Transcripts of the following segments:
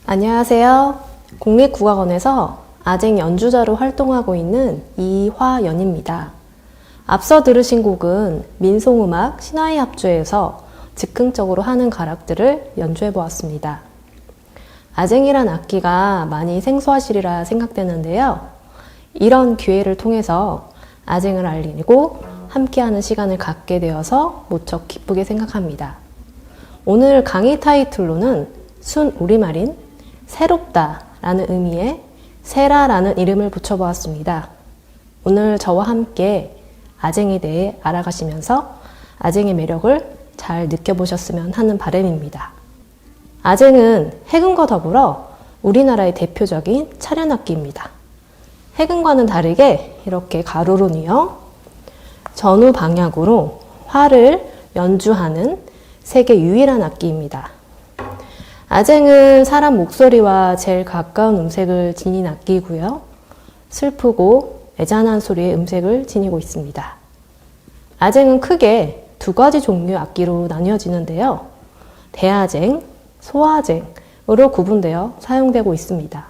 안녕하세요. 국립국악원에서 아쟁 연주자로 활동하고 있는 이화연입니다. 앞서 들으신 곡은 민속음악 신화희합주에서 즉흥적으로 하는 가락들을 연주해 보았습니다. 아쟁이란 악기가 많이 생소하시리라 생각되는데요. 이런 기회를 통해서 아쟁을 알리고 함께하는 시간을 갖게 되어서 무척 기쁘게 생각합니다. 오늘 강의 타이틀로는 순 우리말인 새롭다 라는 의미의 세라라는 이름을 붙여보았습니다. 오늘 저와 함께 아쟁에 대해 알아가시면서 아쟁의 매력을 잘 느껴보셨으면 하는 바람입니다. 아쟁은 해금과 더불어 우리나라의 대표적인 차련악기입니다. 해금과는 다르게 이렇게 가로로 뉘어 전후 방향으로 활을 연주하는 세계 유일한 악기입니다. 아쟁은 사람 목소리와 제일 가까운 음색을 지닌 악기이고요. 슬프고 애잔한 소리의 음색을 지니고 있습니다. 아쟁은 크게 두 가지 종류의 악기로 나뉘어지는데요. 대아쟁, 소아쟁으로 구분되어 사용되고 있습니다.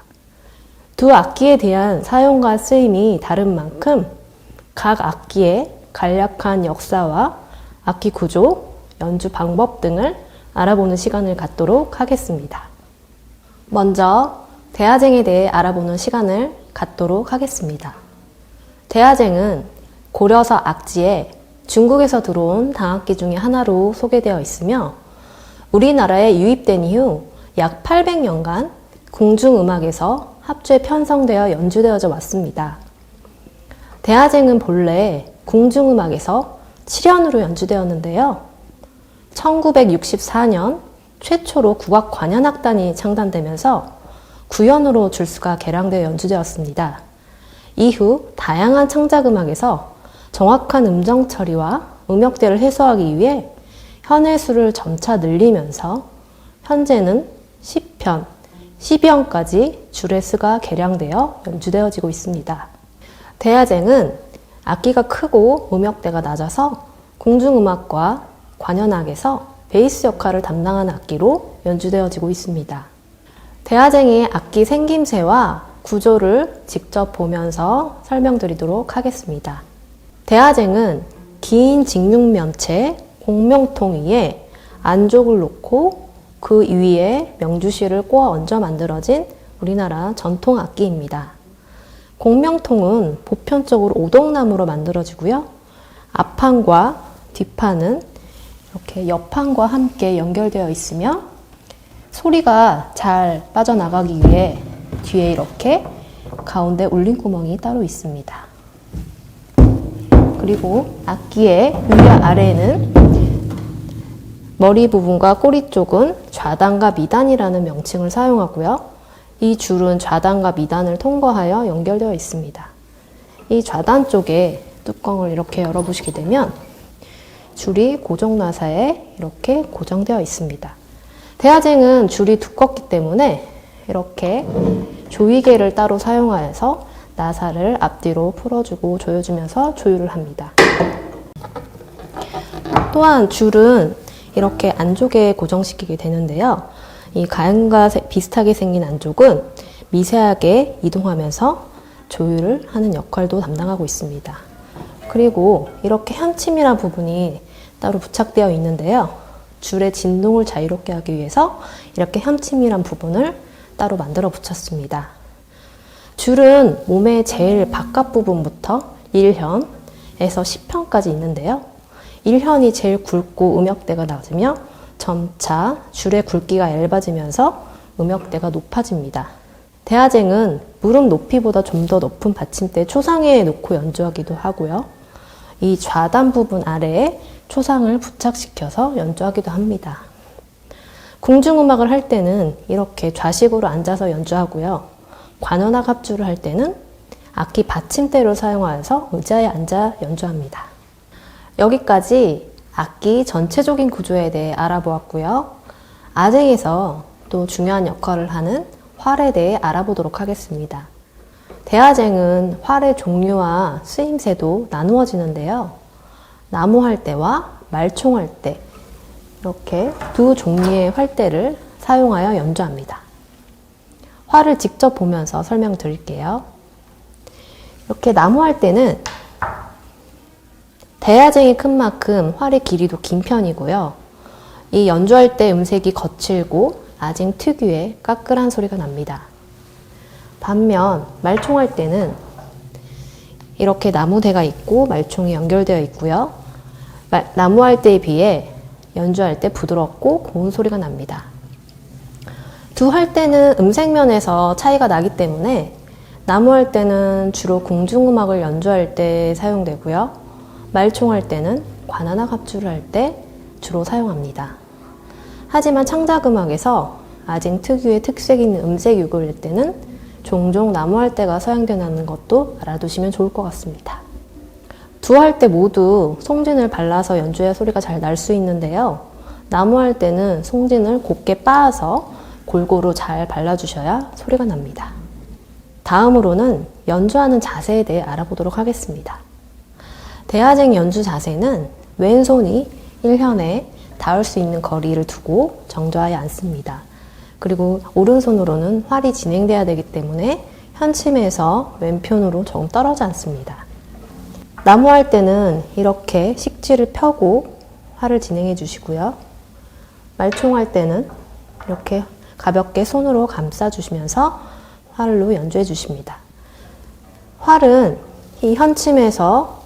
두 악기에 대한 사용과 쓰임이 다른 만큼 각 악기의 간략한 역사와 악기 구조, 연주 방법 등을 알아보는 시간을 갖도록 하겠습니다. 먼저 대아쟁에 대해 알아보는 시간을 갖도록 하겠습니다. 대아쟁은 고려서 악지에 중국에서 들어온 당악기 중에 하나로 소개되어 있으며 우리나라에 유입된 이후 약 800년간 궁중음악에서 합주에 편성되어 연주되어져 왔습니다. 대아쟁은 본래 궁중음악에서 7연으로 연주되었는데요. 1964년 최초로 국악관현악단이 창단되면서 9연으로 줄수가 개량되어 연주되었습니다. 이후 다양한 창작음악에서 정확한 음정 처리와 음역대를 해소하기 위해 현의 수를 점차 늘리면서 현재는 10편, 12연까지 줄의 수가 개량되어 연주되어지고 있습니다. 대아쟁은 악기가 크고 음역대가 낮아서 궁중음악과 관현악에서 베이스 역할을 담당하는 악기로 연주되어지고 있습니다. 대아쟁의 악기 생김새와 구조를 직접 보면서 설명드리도록 하겠습니다. 대아쟁은 긴 직육면체 공명통 위에 안족을 놓고 그 위에 명주실을 꼬아 얹어 만들어진 우리나라 전통 악기입니다. 공명통은 보편적으로 오동나무로 만들어지고요. 앞판과 뒷판은 이렇게 옆판과 함께 연결되어 있으며 소리가 잘 빠져나가기 위해 뒤에 이렇게 가운데 울림구멍이 따로 있습니다. 그리고 악기의 위와 아래에는 머리 부분과 꼬리 쪽은 좌단과 미단이라는 명칭을 사용하고요. 이 줄은 좌단과 미단을 통과하여 연결되어 있습니다. 이 좌단 쪽에 뚜껑을 이렇게 열어보시게 되면 줄이 고정나사에 이렇게 고정되어 있습니다. 대아쟁은 줄이 두껍기 때문에 이렇게 조이개를 따로 사용하여서 나사를 앞뒤로 풀어주고 조여주면서 조율을 합니다. 또한 줄은 이렇게 안쪽에 고정시키게 되는데요. 이 가연과 비슷하게 생긴 안쪽은 미세하게 이동하면서 조율을 하는 역할도 담당하고 있습니다. 그리고 이렇게 현침이라는 부분이 따로 부착되어 있는데요. 줄의 진동을 자유롭게 하기 위해서 이렇게 현침이란 부분을 따로 만들어 붙였습니다. 줄은 몸의 제일 바깥 부분부터 1현에서 10현까지 있는데요. 1현이 제일 굵고 음역대가 낮으며 점차 줄의 굵기가 얇아지면서 음역대가 높아집니다. 대아쟁은 무릎 높이보다 좀 더 높은 받침대 초상에 놓고 연주하기도 하고요. 이 좌단 부분 아래에 초상을 부착시켜서 연주하기도 합니다. 궁중음악을 할 때는 이렇게 좌식으로 앉아서 연주하고요. 관현악 합주를 할 때는 악기 받침대를 사용하여서 의자에 앉아 연주합니다. 여기까지 악기 전체적인 구조에 대해 알아보았고요. 아쟁에서 또 중요한 역할을 하는 활에 대해 알아보도록 하겠습니다. 대아쟁은 활의 종류와 쓰임새도 나누어지는데요. 나무할 때와 말총할 때 이렇게 두 종류의 활대를 사용하여 연주합니다. 활을 직접 보면서 설명드릴게요. 이렇게 나무할 때는 대야쟁이 큰 만큼 활의 길이도 긴 편이고요. 이 연주할 때 음색이 거칠고 아쟁 특유의 까끌한 소리가 납니다. 반면 말총할 때는 이렇게 나무대가 있고 말총이 연결되어 있고요. 나무할 때에 비해 연주할 때 부드럽고 고운 소리가 납니다. 두 할 때는 음색면에서 차이가 나기 때문에 나무할 때는 주로 궁중음악을 연주할 때 사용되고요. 말총할 때는 관현악 합주를 할 때 주로 사용합니다. 하지만 창작음악에서 아쟁 특유의 특색 있는 음색 요구를 낼 때는 종종 나무할 때가 사용되는 것도 알아두시면 좋을 것 같습니다. 두 할 때 모두 송진을 발라서 연주해야 소리가 잘 날 수 있는데요. 나무할 때는 송진을 곱게 빻아서 골고루 잘 발라주셔야 소리가 납니다. 다음으로는 연주하는 자세에 대해 알아보도록 하겠습니다. 대야쟁 연주 자세는 왼손이 1현에 닿을 수 있는 거리를 두고 정조하지 않습니다. 그리고 오른손으로는 활이 진행돼야 되기 때문에 현침에서 왼편으로 조금 떨어져 앉습니다. 나무할 때는 이렇게 식지를 펴고 활을 진행해 주시고요. 말총할 때는 이렇게 가볍게 손으로 감싸 주시면서 활로 연주해 주십니다. 활은 이 현침에서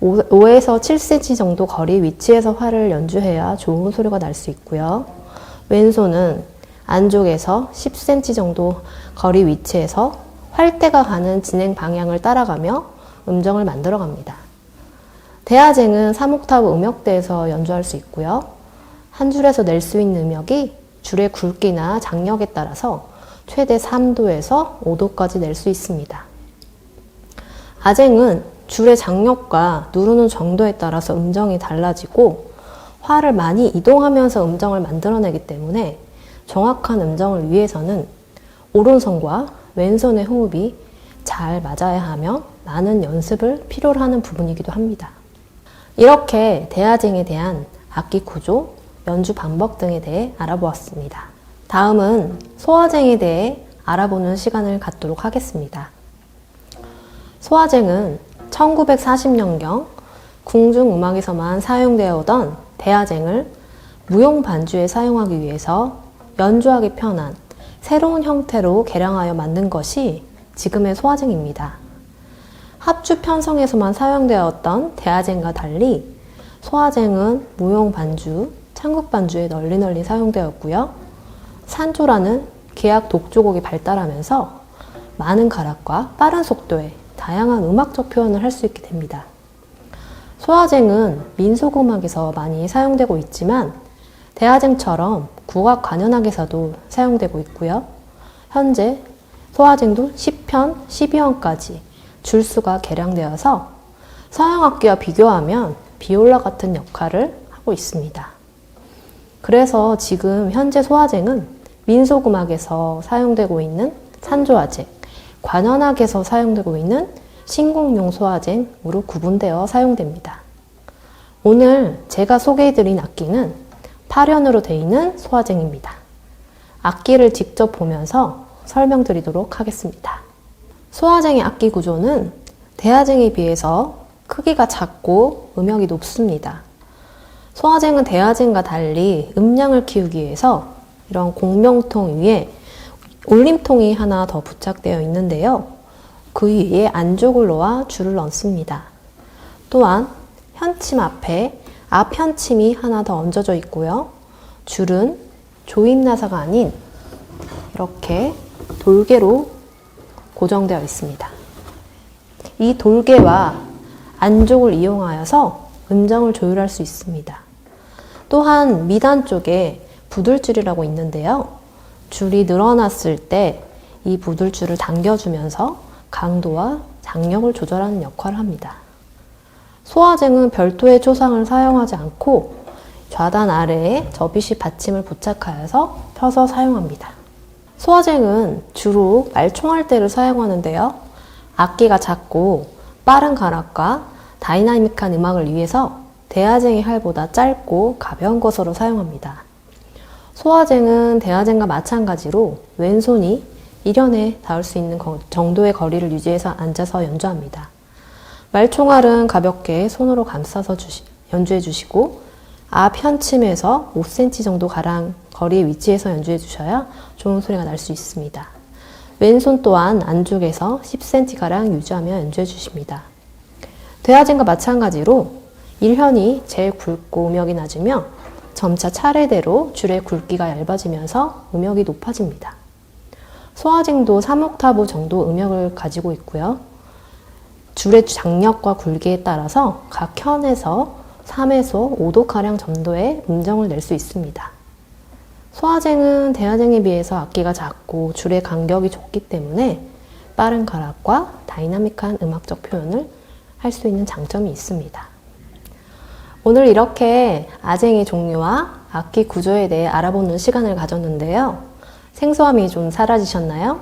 5에서 7cm 정도 거리 위치에서 활을 연주해야 좋은 소리가 날 수 있고요. 왼손은 안쪽에서 10cm 정도 거리 위치에서 활대가 가는 진행 방향을 따라가며 음정을 만들어 갑니다. 대야쟁은 3옥타브 음역대에서 연주할 수 있고요. 한 줄에서 낼 수 있는 음역이 줄의 굵기나 장력에 따라서 최대 3도에서 5도까지 낼 수 있습니다. 아쟁은 줄의 장력과 누르는 정도에 따라서 음정이 달라지고 활을 많이 이동하면서 음정을 만들어내기 때문에 정확한 음정을 위해서는 오른손과 왼손의 호흡이 잘 맞아야 하며 많은 연습을 필요로 하는 부분이기도 합니다. 이렇게 대야쟁에 대한 악기 구조, 연주 방법 등에 대해 알아보았습니다. 다음은 소화쟁에 대해 알아보는 시간을 갖도록 하겠습니다. 소화쟁은 1940년경 궁중음악에서만 사용되어 오던 대야쟁을 무용 반주에 사용하기 위해서 연주하기 편한 새로운 형태로 개량하여 만든 것이 지금의 소화쟁입니다. 합주 편성에서만 사용되었던 대야쟁과 달리 소화쟁은 무용 반주, 창극 반주에 널리 사용되었고요. 산조라는 계약 독조곡이 발달하면서 많은 가락과 빠른 속도의 다양한 음악적 표현을 할 수 있게 됩니다. 소화쟁은 민속음악에서 많이 사용되고 있지만 대야쟁처럼 국악 관현악에서도 사용되고 있고요. 현재 소화쟁도 10편, 12현까지 줄수가 개량되어서 서양악기와 비교하면 비올라 같은 역할을 하고 있습니다. 그래서 지금 현재 소화쟁은 민속음악에서 사용되고 있는 산조화쟁, 관현악에서 사용되고 있는 신곡용 소화쟁으로 구분되어 사용됩니다. 오늘 제가 소개해드린 악기는 8현으로 되어 있는 소화쟁입니다. 악기를 직접 보면서 설명드리도록 하겠습니다. 소화쟁의 악기 구조는 대야쟁에 비해서 크기가 작고 음역이 높습니다. 소화쟁은 대야쟁과 달리 음량을 키우기 위해서 이런 공명통 위에 울림통이 하나 더 부착되어 있는데요. 그 위에 안쪽을 놓아 줄을 넣습니다. 또한 현침 앞에 앞현침이 하나 더 얹어져 있고요. 줄은 조임나사가 아닌 이렇게 돌개로 고정되어 있습니다. 이 돌개와 안쪽을 이용하여서 음정을 조율할 수 있습니다. 또한 미단 쪽에 부들줄이라고 있는데요. 줄이 늘어났을 때 이 부들줄을 당겨주면서 강도와 장력을 조절하는 역할을 합니다. 소화쟁은 별도의 초상을 사용하지 않고 좌단 아래에 접이식 받침을 부착하여서 펴서 사용합니다. 소화쟁은 주로 말총할 때를 사용하는데요. 악기가 작고 빠른 가락과 다이나믹한 음악을 위해서 대야쟁의 활보다 짧고 가벼운 것으로 사용합니다. 소화쟁은 대야쟁과 마찬가지로 왼손이 1연에 닿을 수 있는 정도의 거리를 유지해서 앉아서 연주합니다. 말총알은 가볍게 손으로 감싸서 연주해 주시고 앞 현침에서 5cm 정도 가량 거리의 위치에서 연주해 주셔야 좋은 소리가 날 수 있습니다. 왼손 또한 안쪽에서 10cm 가량 유지하며 연주해 주십니다. 대하진과 마찬가지로 1현이 제일 굵고 음역이 낮으며 점차 차례대로 줄의 굵기가 얇아지면서 음역이 높아집니다. 소화쟁도 3옥타브 정도 음역을 가지고 있고요. 줄의 장력과 굵기에 따라서 각 현에서 3에서 5도가량 정도의 음정을 낼 수 있습니다. 소화쟁은 대하쟁에 비해서 악기가 작고 줄의 간격이 좁기 때문에 빠른 가락과 다이나믹한 음악적 표현을 할 수 있는 장점이 있습니다. 오늘 이렇게 아쟁의 종류와 악기 구조에 대해 알아보는 시간을 가졌는데요. 생소함이 좀 사라지셨나요?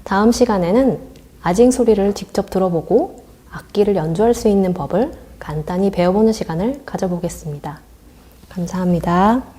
다음 시간에는 아쟁 소리를 직접 들어보고 악기를 연주할 수 있는 법을 간단히 배워보는 시간을 가져보겠습니다. 감사합니다.